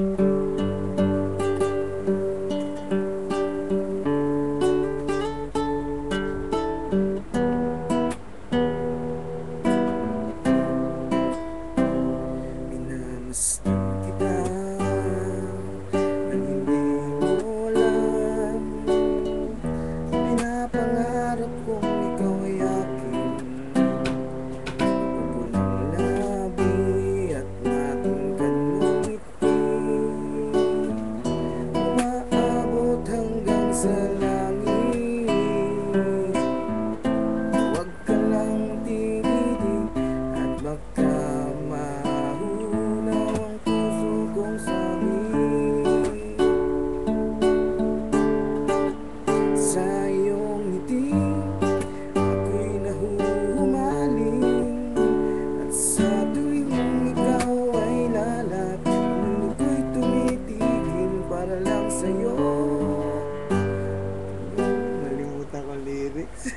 Minamastang kita nang hindi mo alam. Pinapangarap kong ikaw ay akin, pupulang labi at matungkad mong ngiti, umaabot hanggang sa langit. Huwag ka lang titigil at baka mahunaw ang puso kong sabik. Sa iyong ngiti ako'y nahuhumaling, at sa tuwing ikaw ay lalapit, mundo ko'y tumitigil para lang sa'yo. Nalimutan ko lyrics.